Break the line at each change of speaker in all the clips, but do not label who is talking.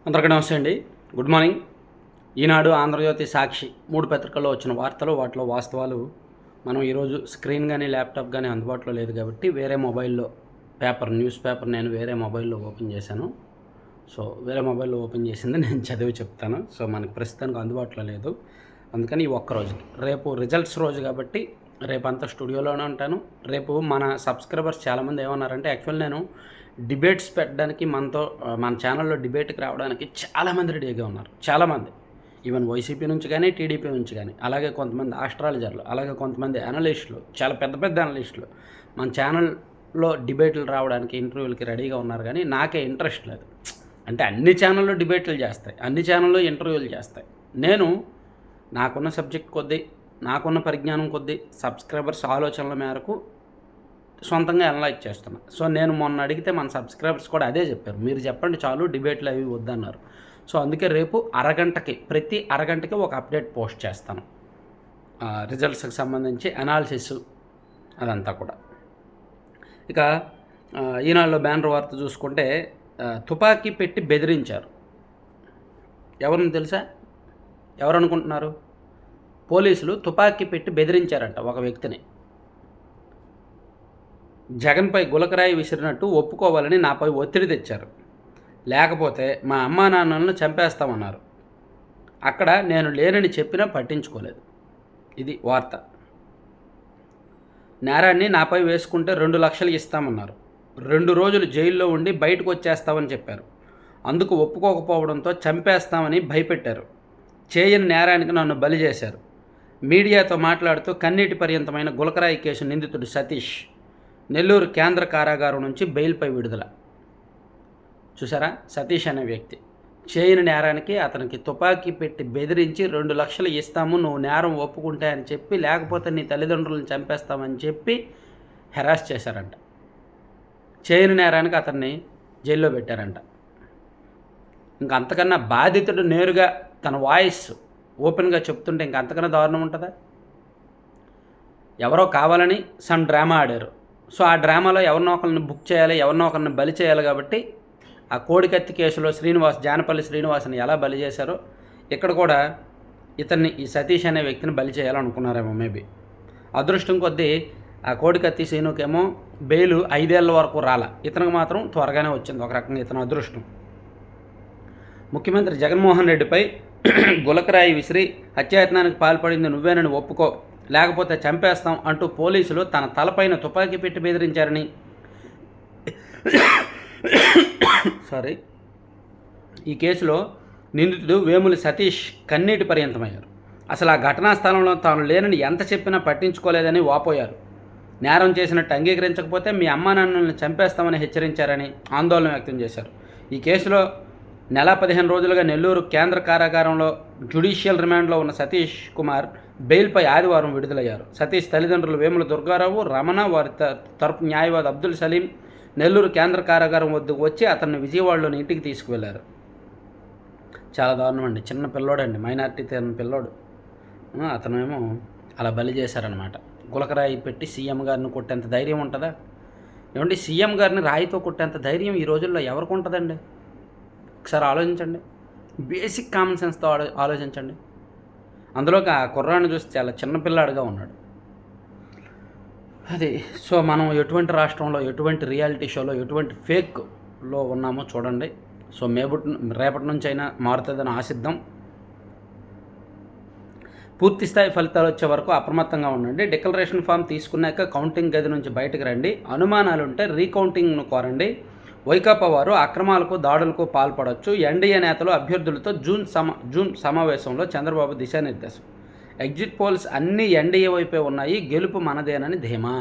అందరికీ నమస్తే అండి. Good morning. ఈనాడు, ఆంధ్రజ్యోతి, సాక్షి 3 పత్రికల్లో వచ్చిన వార్తలు, వాటిలో వాస్తవాలు మనం ఈరోజు స్క్రీన్ కానీ ల్యాప్టాప్ కానీ అందుబాటులో లేదు కాబట్టి వేరే మొబైల్లో న్యూస్ పేపర్ నేను వేరే మొబైల్లో ఓపెన్ చేశాను. సో వేరే మొబైల్లో ఓపెన్ చేసింది నేను చదివి చెప్తాను. సో మనకి ప్రస్తుతానికి అందుబాటులో లేదు, అందుకని ఈ ఒక్కరోజుకి. రేపు రిజల్ట్స్ రోజు కాబట్టి రేపంతా స్టూడియోలోనే ఉంటాను. రేపు మన సబ్స్క్రైబర్స్ చాలామంది ఏమన్నారంటే, యాక్చువల్ నేను డిబేట్స్ పెట్టడానికి మన ఛానల్లో డిబేట్కి రావడానికి చాలామంది రెడీగా ఉన్నారు. చాలామంది ఈవెన్ వైసీపీ నుంచి కానీ టీడీపీ నుంచి కానీ, అలాగే కొంతమంది ఆస్ట్రాలజర్లు, అలాగే కొంతమంది అనలిస్టులు, చాలా పెద్ద పెద్ద అనలిస్టులు మన ఛానల్లో డిబేట్లు రావడానికి ఇంటర్వ్యూలకి రెడీగా ఉన్నారు. కానీ నాకే ఇంట్రెస్ట్ లేదు. అంటే అన్ని ఛానల్లో డిబేట్లు చేస్తాయి, అన్ని ఛానల్లో ఇంటర్వ్యూలు చేస్తాయి. నేను నాకున్న సబ్జెక్ట్ కొద్దీ, నాకున్న పరిజ్ఞానం కొద్దీ, సబ్స్క్రైబర్స్ ఆలోచనల మేరకు సొంతంగా అనలైజ్ చేస్తున్నా. సో నేను మొన్న అడిగితే మన సబ్స్క్రైబర్స్ కూడా అదే చెప్పారు, మీరు చెప్పండి చాలు, డిబేట్లు అవి వద్దన్నారు. సో అందుకే రేపు ప్రతి అరగంటకి ఒక అప్డేట్ పోస్ట్ చేస్తాను, రిజల్ట్స్కి సంబంధించి అనాలిసిస్ అదంతా కూడా. ఇక ఈనాడులో బ్యానర్ వార్త చూసుకుంటే, తుపాకీ పెట్టి బెదిరించారు. ఎవరిని తెలుసా? ఎవరు అనుకుంటున్నారు? పోలీసులు తుపాకీ పెట్టి బెదిరించారంట ఒక వ్యక్తిని. జగన్పై గులకరాయి విసిరినట్టు ఒప్పుకోవాలని నాపై ఒత్తిడి తెచ్చారు, లేకపోతే మా అమ్మా నాన్నలను చంపేస్తామన్నారు. అక్కడ నేను లేనని చెప్పినా పట్టించుకోలేదు. ఇది వార్త. నేరాన్ని నాపై వేసుకుంటే 2 లక్షలు ఇస్తామన్నారు. 2 రోజులు జైల్లో ఉండి బయటకు వచ్చేస్తామని చెప్పారు. అందుకు ఒప్పుకోకపోవడంతో చంపేస్తామని భయపెట్టారు. చేయని నేరానికి నన్ను బలి చేశారు. మీడియాతో మాట్లాడుతూ కన్నీటి పర్యంతమైన గులకరాయి కేసు నిందితుడు సతీష్ నెల్లూరు కేంద్ర కారాగారం నుంచి బెయిల్పై విడుదల. చూసారా? సతీష్ అనే వ్యక్తి చేయని నేరానికి అతనికి తుపాకీ పెట్టి బెదిరించి 2 లక్షలు ఇస్తాము నువ్వు నేరం ఒప్పుకుంటే అని చెప్పి, లేకపోతే నీ తల్లిదండ్రులను చంపేస్తామని చెప్పి హెరాస్ చేశారంట. చేయని నేరానికి అతన్ని జైల్లో పెట్టారంట. ఇంక అంతకన్నా బాధితుడు నేరుగా తన వాయిస్ ఓపెన్గా చెప్తుంటే ఇంక అంతకన్నా దారుణం ఉంటుందా? ఎవరో కావాలని సమ్ డ్రామా ఆడారు. సో ఆ డ్రామాలో ఎవరినో ఒకరిని బుక్ చేయాలి, ఎవరినో ఒకరిని బలి చేయాలి. కాబట్టి ఆ కోడికత్తి కేసులో జానపల్లి శ్రీనివాస్ని ఎలా బలి చేశారో ఇక్కడ కూడా ఈ సతీష్ అనే వ్యక్తిని బలి చేయాలనుకున్నారేమో మేబీ. అదృష్టం కొద్దీ ఆ కోడికత్తి శ్రీనుకేమో బెయిల్ 5 ఏళ్ల వరకు రాల, ఇతనికి మాత్రం త్వరగానే వచ్చింది. ఒక రకంగా ఇతను అదృష్టం. ముఖ్యమంత్రి జగన్మోహన్ రెడ్డిపై గులకరాయి విసిరి హత్యాయత్నానికి పాల్పడింది నువ్వేనని ఒప్పుకో, లేకపోతే చంపేస్తాం అంటూ పోలీసులు తన తలపైన తుపాకీ పెట్టి బెదిరించారని ఈ కేసులో నిందితుడు వేముల సతీష్ కన్నీటి పర్యంతమయ్యారు. అసలు ఆ ఘటనా స్థలంలో తాను లేనని ఎంత చెప్పినా పట్టించుకోలేదని వాపోయారు. నేరం చేసినట్టు అంగీకరించకపోతే మీ అమ్మా నాన్నలను చంపేస్తామని హెచ్చరించారని ఆందోళన వ్యక్తం చేశారు. ఈ కేసులో నెల 15 రోజులుగా నెల్లూరు కేంద్ర కారాగారంలో జ్యుడిషియల్ రిమాండ్లో ఉన్న సతీష్ కుమార్ బెయిల్పై ఆదివారం విడుదలయ్యారు. సతీష్ తల్లిదండ్రులు వేముల దుర్గారావు, రమణ, వారి తరపు న్యాయవాది అబ్దుల్ సలీం నెల్లూరు కేంద్ర కారాగారం వద్దకు వచ్చి అతన్ని విజయవాడలోని ఇంటికి తీసుకువెళ్లారు. చాలా దారుణం అండి. చిన్న పిల్లోడండి, మైనార్టీ పిల్లోడు. అతనేమో అలా బలి చేశారనమాట. గులకరాయి పెట్టి సీఎం గారిని కొట్టేంత ధైర్యం ఉంటుందా? ఏమండి, సీఎం గారిని రాయితో కొట్టేంత ధైర్యం ఈ రోజుల్లో ఎవరికి ఉంటుందండి? ఒకసారి ఆలోచించండి. బేసిక్ కామన్ సెన్స్తో ఆలోచించండి. అందులోకి ఆ కుర్రాన్ని చూసి చాలా చిన్నపిల్లాడుగా ఉన్నాడు. అది సో మనం ఎటువంటి రాష్ట్రంలో, ఎటువంటి రియాలిటీ షోలో, ఎటువంటి ఫేక్లో ఉన్నామో చూడండి. సో రేపటి నుంచి అయినా మారుతుందని ఆశిద్దాం. పూర్తి స్థాయి ఫలితాలు వచ్చే వరకు అప్రమత్తంగా ఉండండి. డిక్లరేషన్ ఫామ్ తీసుకున్నాక కౌంటింగ్ గది నుంచి బయటకు రండి. అనుమానాలుంటే రీకౌంటింగ్ను కోరండి. వైకాపా వారు అక్రమాలకు, దాడులకు పాల్పడవచ్చు. ఎన్డీఏ నేతలు అభ్యర్థులతో జూన్ సమావేశంలో చంద్రబాబు దిశానిర్దేశం. ఎగ్జిట్ పోల్స్ అన్నీ ఎన్డీఏ వైపే ఉన్నాయి, గెలుపు మనదేనని ధీమా.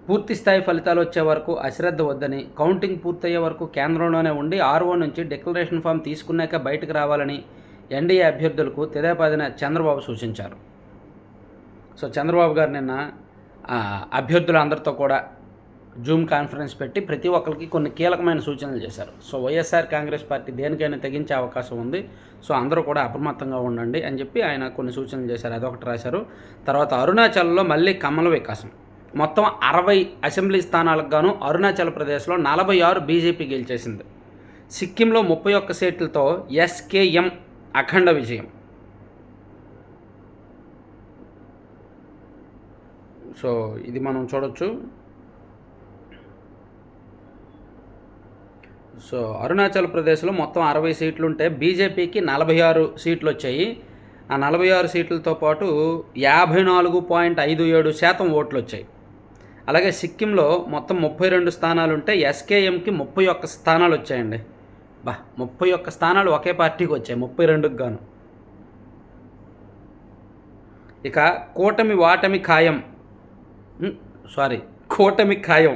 పూర్తి స్థాయి ఫలితాలు వచ్చే వరకు అశ్రద్ధ వద్దని, కౌంటింగ్ పూర్తయ్యే వరకు కేంద్రంలోనే ఉండి ఆర్ఓ నుంచి డిక్లరేషన్ ఫామ్ తీసుకున్నాక బయటకు రావాలని ఎన్డీఏ అభ్యర్థులకు తెదేపాదిన చంద్రబాబు సూచించారు. సో చంద్రబాబు గారు నిన్న అభ్యర్థులందరితో కూడా జూమ్ కాన్ఫరెన్స్ పెట్టి ప్రతి ఒక్కరికి కొన్ని కీలకమైన సూచనలు చేశారు. సో వైఎస్ఆర్ కాంగ్రెస్ పార్టీ దేనికైనా తెగించే అవకాశం ఉంది, సో అందరూ కూడా అప్రమత్తంగా ఉండండి అని చెప్పి ఆయన కొన్ని సూచనలు చేశారు. అదొకటి రాశారు. తర్వాత అరుణాచల్లో మళ్ళీ కమల వికాసం. మొత్తం 60 అసెంబ్లీ స్థానాలకు గాను అరుణాచల్ ప్రదేశ్లో 46 బీజేపీ గెలిచేసింది. సిక్కింలో 31 సీట్లతో ఎస్కేఎం అఖండ విజయం. సో ఇది మనం చూడొచ్చు. సో అరుణాచల్ ప్రదేశ్లో మొత్తం 60 సీట్లు ఉంటే బీజేపీకి 46 సీట్లు వచ్చాయి. ఆ 46 సీట్లతో పాటు 54.57% ఓట్లు వచ్చాయి. అలాగే సిక్కింలో మొత్తం 32 స్థానాలు ఉంటే ఎస్కేఎంకి 31 స్థానాలు వచ్చాయండి. 31 స్థానాలు ఒకే పార్టీకి వచ్చాయి 32కి గాను. ఇక కూటమి ఖాయం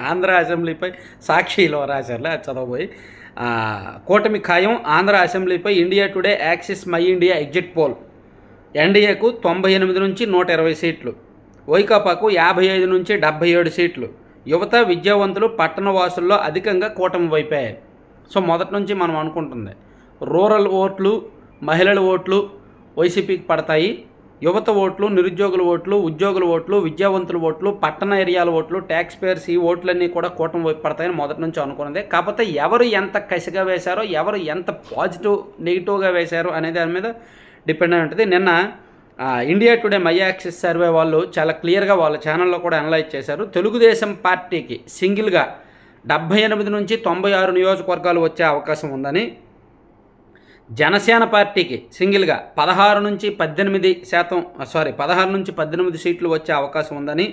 ఆంధ్ర అసెంబ్లీపై సాక్షిలో రాశారులే అది చదవబోయి. కూటమి ఖాయం ఆంధ్ర అసెంబ్లీపై India Today Axis My India exit poll. ఎన్డీఏకు 98 నుంచి 120 సీట్లు, వైకాపాకు 55 నుంచి 77 సీట్లు. యువత, విద్యావంతులు, పట్టణ వాసుల్లో అధికంగా కూటమి వైపే. సో మొదటి నుంచి మనం అనుకుంటుంది రూరల్ ఓట్లు, మహిళల ఓట్లు వైసీపీకి పడతాయి. యువత ఓట్లు, నిరుద్యోగుల ఓట్లు, ఉద్యోగుల ఓట్లు, విద్యావంతుల ఓట్లు, పట్టణ ఏరియాల ఓట్లు, ట్యాక్స్ పేయర్స్, ఈ ఓట్లన్నీ కూడా కూటమి వైపు పడతాయని మొదటి నుంచి అనుకున్నదే. కాకపోతే ఎవరు ఎంత కసిగా వేశారో, ఎవరు ఎంత నెగిటివ్గా వేశారో అనే దాని మీద డిపెండ్ అయి ఉంటుంది. నిన్న India today my axis survey వాళ్ళు చాలా క్లియర్గా వాళ్ళ ఛానల్లో కూడా అనలైజ్ చేశారు. తెలుగుదేశం పార్టీకి సింగిల్గా 78 నుంచి 96 నియోజకవర్గాలు వచ్చే అవకాశం ఉందని, జనసేన పార్టీకి సింగిల్గా 16 నుంచి 18 సీట్లు వచ్చే అవకాశం ఉందని,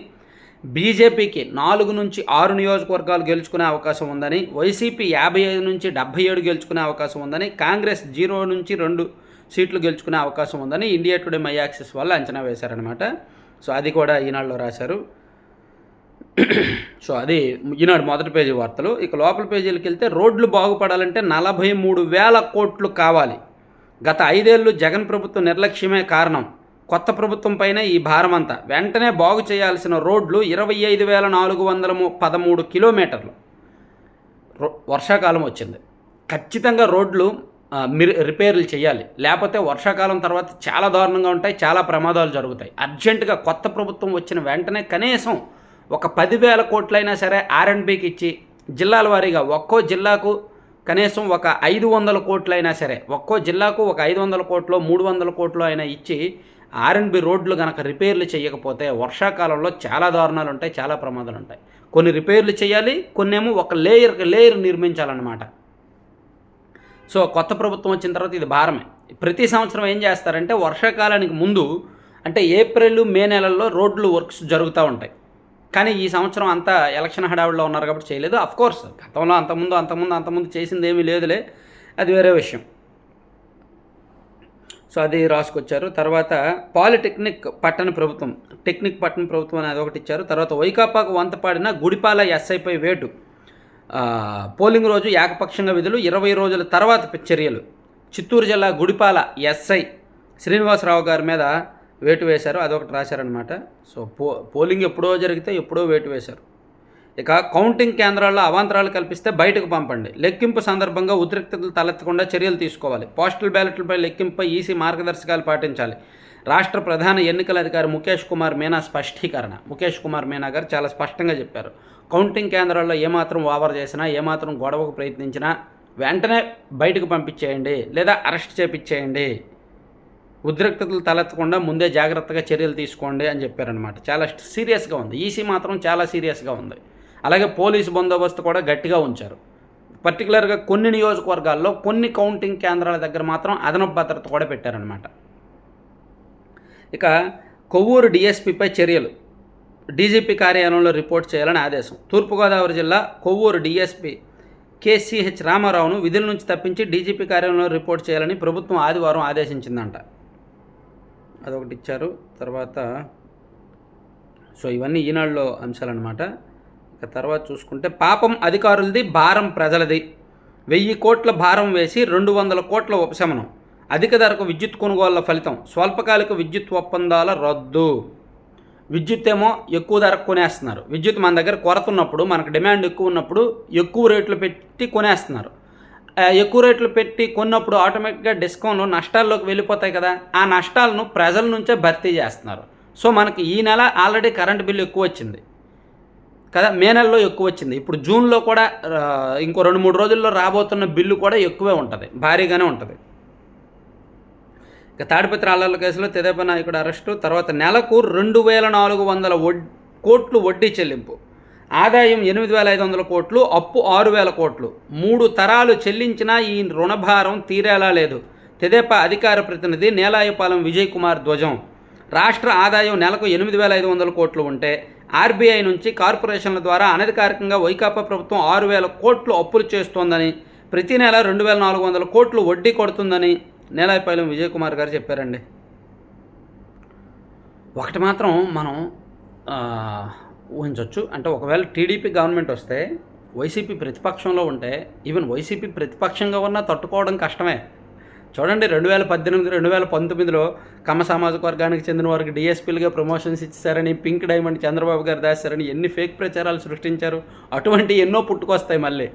బీజేపీకి 4 నుంచి 6 నియోజకవర్గాలు గెలుచుకునే అవకాశం ఉందని, వైసీపీ 55 నుంచి 77 గెలుచుకునే అవకాశం ఉందని, కాంగ్రెస్ 0 నుంచి 2 సీట్లు గెలుచుకునే అవకాశం ఉందని ఇండియా టుడే మై యాక్సిస్ వాళ్ళు అంచనా వేశారనమాట. సో అది కూడా ఈనాడులో రాశారు. సో అది ఈనాడు మొదటి పేజీ వార్తలు. ఇక లోపల పేజీలకు వెళ్తే రోడ్లు బాగుపడాలంటే 43,000 కోట్లు కావాలి. గత 5 ఏళ్ళు జగన్ ప్రభుత్వం నిర్లక్ష్యమే కారణం. కొత్త ప్రభుత్వం పైన ఈ భారం అంతా. వెంటనే బాగు చేయాల్సిన రోడ్లు 25,413 కిలోమీటర్లు. వర్షాకాలం వచ్చింది, ఖచ్చితంగా రోడ్లు రిపేర్లు చేయాలి. లేకపోతే వర్షాకాలం తర్వాత చాలా దారుణంగా ఉంటాయి, చాలా ప్రమాదాలు జరుగుతాయి. అర్జెంటుగా కొత్త ప్రభుత్వం వచ్చిన వెంటనే కనీసం ఒక 10,000 కోట్లైనా సరే ఆర్ఎండ్బికి ఇచ్చి, జిల్లాల వారీగా ఒక్కో జిల్లాకు కనీసం ఒక 500 కోట్లైనా సరే, ఒక్కో జిల్లాకు ఒక 500 కోట్లు 300 కోట్లు అయినా ఇచ్చి ఆర్ఎండ్బి రోడ్లు కనుక రిపేర్లు చేయకపోతే వర్షాకాలంలో చాలా దారుణాలు ఉంటాయి, చాలా ప్రమాదాలు ఉంటాయి. కొన్ని రిపేర్లు చేయాలి, కొన్నేమో ఒక లేయర్ నిర్మించాలన్నమాట. సో కొత్త ప్రభుత్వం వచ్చిన తర్వాత ఇది భారమే. ప్రతి సంవత్సరం ఏం చేస్తారంటే వర్షాకాలానికి ముందు అంటే ఏప్రిల్, మే నెలల్లో రోడ్లు వర్క్స్ జరుగుతూ ఉంటాయి. కానీ ఈ సంవత్సరం అంతా ఎలక్షన్ హడావుడిలో ఉన్నారు కాబట్టి చేయలేదు. అఫ్కోర్స్ గతంలో అంతకుముందు చేసింది ఏమీ లేదులే, అది వేరే విషయం. సో అది రాసుకొచ్చారు. తర్వాత పాలిటెక్నిక్ పట్టణ ప్రభుత్వం, టెక్నిక్ పట్టణ ప్రభుత్వం అనేది ఒకటి ఇచ్చారు. తర్వాత వైకాపాకు వంతపాడిన గుడిపాల ఎస్ఐపై వేటు. పోలింగ్ రోజు ఏకపక్షంగా విధులు, 20 రోజుల తర్వాత చర్యలు. చిత్తూరు జిల్లా గుడిపాల ఎస్ఐ శ్రీనివాసరావు గారి మీద వేటు వేశారు, అదొకటి రాశారనమాట. సో పోలింగ్ ఎప్పుడో జరిగితే ఎప్పుడో వేటు వేశారు. ఇక కౌంటింగ్ కేంద్రాల్లో అవాంతరాలు కల్పిస్తే బయటకు పంపండి. లెక్కింపు సందర్భంగా ఉద్రిక్తతలు తలెత్తకుండా చర్యలు తీసుకోవాలి. పోస్టల్ బ్యాలెట్లపై లెక్కింపుపై ఈసీ మార్గదర్శకాలు పాటించాలి. రాష్ట్ర ప్రధాన ఎన్నికల అధికారి ముఖేష్ కుమార్ మీనా స్పష్టీకరణ. ముఖేష్ కుమార్ మీనా గారు చాలా స్పష్టంగా చెప్పారు, కౌంటింగ్ కేంద్రాల్లో ఏమాత్రం ఓవర్ చేసినా, ఏమాత్రం గొడవకు ప్రయత్నించినా వెంటనే బయటకు పంపించేయండి లేదా అరెస్ట్ చేపించేయండి. ఉద్రిక్తతలు తలెత్తకుండా ముందే జాగ్రత్తగా చర్యలు తీసుకోండి అని చెప్పారనమాట. చాలా సీరియస్గా ఉంది. ఈసీ మాత్రం చాలా సీరియస్గా ఉంది. అలాగే పోలీసు బందోబస్తు కూడా గట్టిగా ఉంచారు. పర్టికులర్గా కొన్ని నియోజకవర్గాల్లో కొన్ని కౌంటింగ్ కేంద్రాల దగ్గర మాత్రం అదనపు భద్రత కూడా పెట్టారనమాట. ఇక కొవ్వూరు డీఎస్పీపై చర్యలు. డీజీపీ కార్యాలయంలో రిపోర్ట్ చేయాలని ఆదేశం. తూర్పుగోదావరి జిల్లా కొవ్వూరు డీఎస్పీ కేసీహెచ్ రామారావును విధుల నుంచి తప్పించి డీజీపీ కార్యాలయంలో రిపోర్ట్ చేయాలని ప్రభుత్వం ఆదివారం ఆదేశించిందంట. అదొకటి ఇచ్చారు. తర్వాత సో ఇవన్నీ ఈనాడులో అంశాలన్నమాట. ఇక తర్వాత చూసుకుంటే పాపం అధికారులది, భారం ప్రజలది. 1000 కోట్ల భారం వేసి 200 కోట్ల ఉపశమనం. అధిక ధరకు విద్యుత్ కొనుగోళ్ల ఫలితం. స్వల్పకాలిక విద్యుత్ ఒప్పందాల రద్దు. విద్యుత్ ఏమో ఎక్కువ ధరకు కొనేస్తున్నారు. విద్యుత్ మన దగ్గర కొరత ఉన్నప్పుడు, మనకు డిమాండ్ ఎక్కువ ఉన్నప్పుడు ఎక్కువ రేట్లు పెట్టి కొనేస్తున్నారు. ఎక్కువ రేట్లు పెట్టి కొన్నప్పుడు ఆటోమేటిక్గా డిస్కౌంట్లు నష్టాల్లోకి వెళ్ళిపోతాయి కదా. ఆ నష్టాలను ప్రజల నుంచే భర్తీ చేస్తున్నారు. సో మనకి ఈ నెల ఆల్రెడీ కరెంట్ బిల్లు ఎక్కువ వచ్చింది. కదా, మే నెలలో ఎక్కువ వచ్చింది. ఇప్పుడు జూన్లో కూడా ఇంకో 2-3 రోజుల్లో రాబోతున్న బిల్లు కూడా ఎక్కువే ఉంటుంది, భారీగానే ఉంటుంది. ఇక తాడిపత్రి అల్లర్ల కేసులో తెదేపా నాయకుడు అరెస్టు, తర్వాత నెలకు 2,400 కోట్లు వడ్డీ చెల్లింపు, ఆదాయం 8,500 కోట్లు, అప్పు 6,000 కోట్లు, 3 తరాలు చెల్లించినా ఈ రుణభారం తీరేలా లేదు. తెదేపా అధికార ప్రతినిధి నేలాయపాలెం విజయ్ కుమార్ ధ్వజం. రాష్ట్ర ఆదాయం నెలకు 8,500 కోట్లు ఉంటే ఆర్బీఐ నుంచి కార్పొరేషన్ల ద్వారా అనధికారికంగా వైకాపా ప్రభుత్వం 6,000 కోట్లు అప్పులు చేస్తోందని, ప్రతి నెల 2,400 కోట్లు వడ్డీ కొడుతుందని నేలాయపాలెం విజయ్ కుమార్ గారు చెప్పారండి. ఒకటి మాత్రం మనం ఊహించవచ్చు, అంటే ఒకవేళ టీడీపీ గవర్నమెంట్ వస్తే వైసీపీ ప్రతిపక్షంలో ఉంటే, ఈవెన్ వైసీపీ ప్రతిపక్షంగా ఉన్నా తట్టుకోవడం కష్టమే. చూడండి, 2018, 2019లో కమ్మ సామాజిక వర్గానికి చెందిన వారికి డిఎస్పీలుగా ప్రమోషన్స్ ఇచ్చారని, పింక్ డైమండ్ చంద్రబాబు గారు దాచారని ఎన్ని ఫేక్ ప్రచారాలు సృష్టించారు. అటువంటి ఎన్నో పుట్టుకొస్తాయి మళ్ళీ.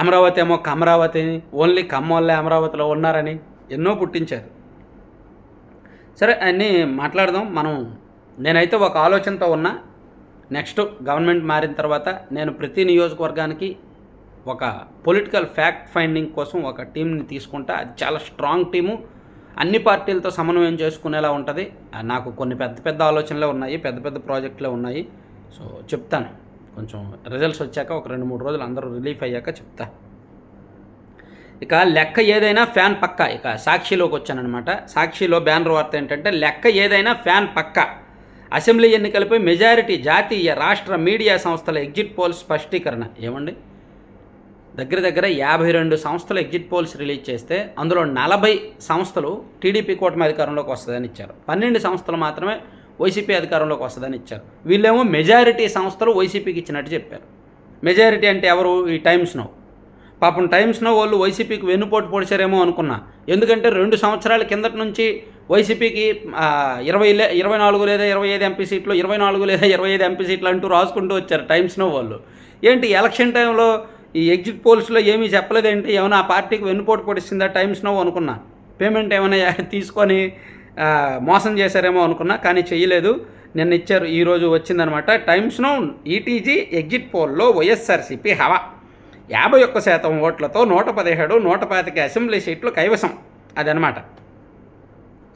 అమరావతి ఏమో కమరావతి, ఓన్లీ కమ్మోళ్ళే అమరావతిలో ఉన్నారని ఎన్నో పుట్టించారు. సరే, అన్నీ మాట్లాడదాం. నేనైతే ఒక ఆలోచనతో ఉన్నా. నెక్స్ట్ గవర్నమెంట్ మారిన తర్వాత నేను ప్రతి నియోజకవర్గానికి ఒక పొలిటికల్ ఫ్యాక్ట్ ఫైండింగ్ కోసం ఒక టీంని తీసుకుంటా. అది చాలా స్ట్రాంగ్ టీము, అన్ని పార్టీలతో సమన్వయం చేసుకునేలా ఉంటుంది. నాకు కొన్ని పెద్ద పెద్ద ఆలోచనలే ఉన్నాయి, పెద్ద పెద్ద ప్రాజెక్టులే ఉన్నాయి. సో చెప్తాను, కొంచెం రిజల్ట్స్ వచ్చాక ఒక 2-3 రోజులు అందరూ రిలీఫ్ అయ్యాక చెప్తా. ఇక లెక్క ఏదైనా ఫ్యాన్ పక్క. ఇక సాక్షిలోకి వచ్చానమాట. సాక్షిలో బ్యానర్ వార్త ఏంటంటే, లెక్క ఏదైనా ఫ్యాన్ పక్క, అసెంబ్లీ ఎన్నికలపై మెజారిటీ, జాతీయ రాష్ట్ర మీడియా సంస్థల ఎగ్జిట్ పోల్స్ స్పష్టీకరణ. ఏమండి, దగ్గర 52 సంస్థలు ఎగ్జిట్ పోల్స్ రిలీజ్ చేస్తే అందులో 40 సంస్థలు టీడీపీ కూటమి అధికారంలోకి వస్తుందని ఇచ్చారు. 12 సంస్థలు మాత్రమే వైసీపీ అధికారంలోకి వస్తుందని ఇచ్చారు. వీళ్ళేమో మెజారిటీ సంస్థలు వైసీపీకి ఇచ్చినట్టు చెప్పారు. మెజారిటీ అంటే ఎవరు? ఈ టైమ్స్ నౌ. పాపం టైమ్స్ నౌ వాళ్ళు వైసీపీకి వెన్నుపోటు పొడిచారేమో అనుకున్నా. ఎందుకంటే 2 సంవత్సరాల కిందటి నుంచి వైసీపీకి 24 లేదా 25 ఎంపీ సీట్లు, 24 లేదా 25 ఎంపీ సీట్లు అంటూ రాసుకుంటూ వచ్చారు టైమ్స్ నౌ వాళ్ళు. ఏంటి ఎలక్షన్ టైంలో ఈ ఎగ్జిట్ పోల్స్లో ఏమీ చెప్పలేదేంటి, ఏమైనా ఆ పార్టీకి వెన్నుపోటు పొడిచిందా టైమ్స్ నౌ అనుకున్నా. పేమెంట్ ఏమైనా తీసుకొని మోసం చేశారేమో అనుకున్నా, కానీ చెయ్యలేదు. నిన్న ఇచ్చారు, ఈరోజు వచ్చిందనమాట. టైమ్స్ నౌ ఈటీజీ ఎగ్జిట్ పోల్లో వైఎస్ఆర్సీపీ హవా, 51% ఓట్లతో 117, 125 అసెంబ్లీ సీట్లు కైవసం. అదనమాట.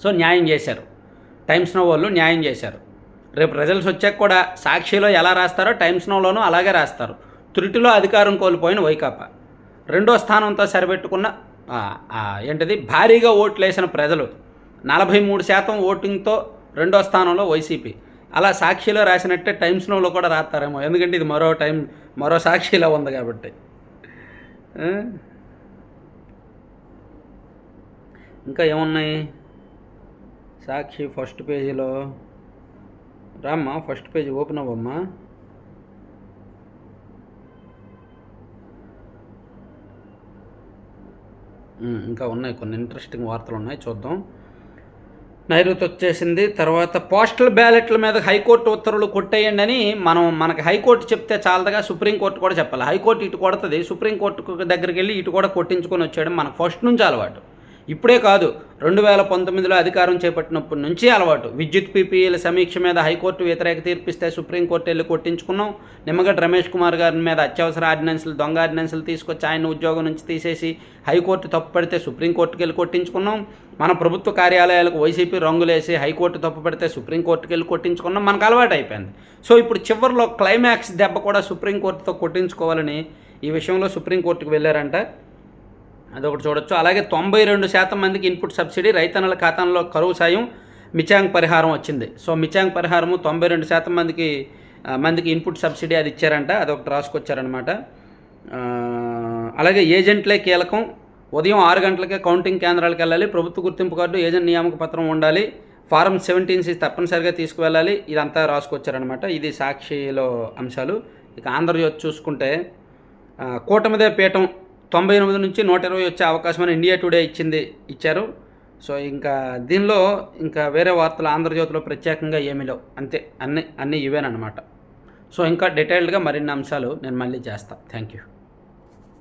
సో న్యాయం చేశారు, టైమ్స్ నౌ వాళ్ళు న్యాయం చేశారు. రేపు రిజల్ట్స్ వచ్చాక కూడా సాక్షిలో ఎలా రాస్తారో టైమ్స్ నౌలోనూ అలాగే రాస్తారు. త్రుటిలో అధికారం కోల్పోయిన వైకాపా, 2వ స్థానంతో సరిపెట్టుకున్న భారీగా ఓట్లు వేసిన ప్రజలు, 43% ఓటింగ్తో 2వ స్థానంలో వైసీపీ. అలా సాక్షిలో రాసినట్టే టైమ్స్ నౌలో కూడా రాస్తారేమో, ఎందుకంటే ఇది మరో సాక్షిలో ఉంది కాబట్టి. ఇంకా ఏమున్నాయి సాక్షి ఫస్ట్ పేజీలో? రామ్మా, ఫస్ట్ పేజీ ఓపెన్ అవ్వమ్మా. ఇంకా ఉన్నాయి, కొన్ని ఇంట్రెస్టింగ్ వార్తలు ఉన్నాయి, చూద్దాం. నైరుతి వచ్చేసింది. తర్వాత పోస్టల్ బ్యాలెట్ల మీద హైకోర్టు ఉత్తర్వులు కొట్టేయండి అని మనకి హైకోర్టు చెప్తే చాలదుగా, సుప్రీంకోర్టు కూడా చెప్పాలి. హైకోర్టు ఇటు కొడుతుంది, సుప్రీంకోర్టు దగ్గరికి వెళ్ళి ఇటు కూడా కొట్టించుకొని వచ్చేయడం మనకు ఫస్ట్ నుంచి అలవాటు. ఇప్పుడే కాదు, 2019లో అధికారం చేపట్టినప్పటి నుంచి అలవాటు. విద్యుత్ పీపీఎల సమీక్ష మీద హైకోర్టు వ్యతిరేక తీర్పిస్తే సుప్రీంకోర్టు వెళ్ళి కొట్టించుకున్నాం. నిమ్మగడ్డ రమేష్ కుమార్ గారి మీద అత్యవసర ఆర్డినెన్సులు, దొంగ ఆర్డినెన్సులు తీసుకొచ్చి ఆయన ఉద్యోగం నుంచి తీసేసి హైకోర్టు తప్పు పడితే సుప్రీంకోర్టుకి వెళ్ళి కొట్టించుకున్నాం. మన ప్రభుత్వ కార్యాలయాలకు వైసీపీ రంగులేసి హైకోర్టు తప్పు పడితే సుప్రీంకోర్టుకి వెళ్ళి కొట్టించుకున్నాం. మనకు అలవాటు అయిపోయింది. సో ఇప్పుడు చివరిలో క్లైమాక్స్ దెబ్బ కూడా సుప్రీంకోర్టుతో కొట్టించుకోవాలని ఈ విషయంలో సుప్రీంకోర్టుకు వెళ్ళారంట. అదొకటి చూడొచ్చు. అలాగే 92% మందికి ఇన్పుట్ సబ్సిడీ, రైతన్నల ఖాతాల్లో కరువు సాయం, మిచాంగ్ పరిహారం వచ్చింది. సో మిచాంగ్ పరిహారము 92% మందికి ఇన్పుట్ సబ్సిడీ అది ఇచ్చారంట, అదొకటి రాసుకొచ్చారనమాట. అలాగే ఏజెంట్లే కీలకం, ఉదయం 6 గంటలకే కౌంటింగ్ కేంద్రాలకు వెళ్ళాలి, ప్రభుత్వ గుర్తింపు కార్డు, ఏజెంట్ నియామక పత్రం ఉండాలి, ఫారం 17C తప్పనిసరిగా తీసుకువెళ్ళాలి, ఇదంతా రాసుకొచ్చారనమాట. ఇది సాక్షిలో అంశాలు. ఇక ఆంధ్రజ్యోతి చూసుకుంటే, కూటమిదే పీఠం 98 నుంచి 120 వచ్చే అవకాశం ఇండియా టుడే ఇచ్చారు. సో ఇంకా దీనిలో ఇంకా వేరే వార్తలు ఆంధ్రజ్యోతిలో ప్రత్యేకంగా ఏమీ లేవు, అంతే. అన్నీ ఇవేనమాట. సో ఇంకా డీటెయిల్డ్గా మరిన్ని అంశాలు నేను మళ్ళీ చేస్తాను. Thank you.